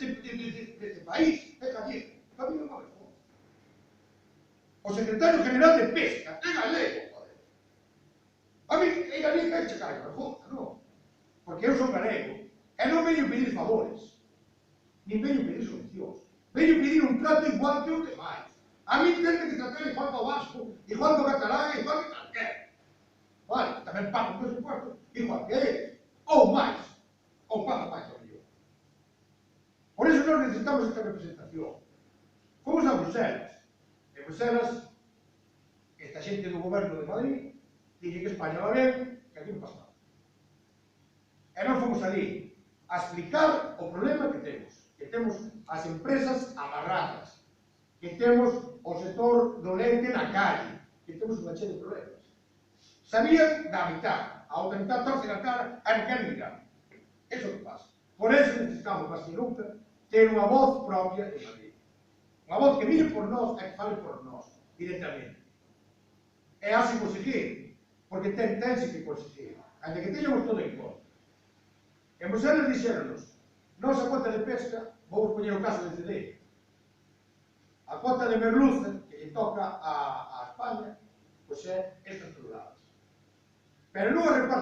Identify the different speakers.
Speaker 1: deste país é gallego. Camilo non é joder. O secretario general de Pesca é galego, joder. A mí, é galego que che carga, joder, non? Porque eu son galego. E non veño pedir favores. Nin veño pedir solucións. Veño pedir un trato igual que os demais. A mí ten que tratar igual que o vasco, igual que o catalán, igual que calquera. Vale, tamén pago o presupuesto igual que eles. Ou máis. Ou pago máis ao mellor. Por iso nós necesitamos esta representación. Fomos a Bruselas. En Bruselas, esta xente do goberno de Madrid dixe que España va ben, que aquí non pasa nada. E nós fomos ali a explicar o problema que temos as empresas amarradas, que temos o sector do leite na calle, que temos unha chea de problemas. Sabían da mitad, a outra mitad torce na cara e non queren mirar. Eso é o que pasa. Por eso necesitamos, máis que nunca, ter unha voz propia en Madrid. Unha voz que mire por nós e que fale por nós, directamente. E así conseguir, porque tense que conseguir, até que teñamos todo en conta. En Bruselas dixéronos, nós a cuota de pesca, vamos poñer o caso de Cedeira. A cuota de merluza, que lle toca a España, pois é estas toneladas. Pero non a reparte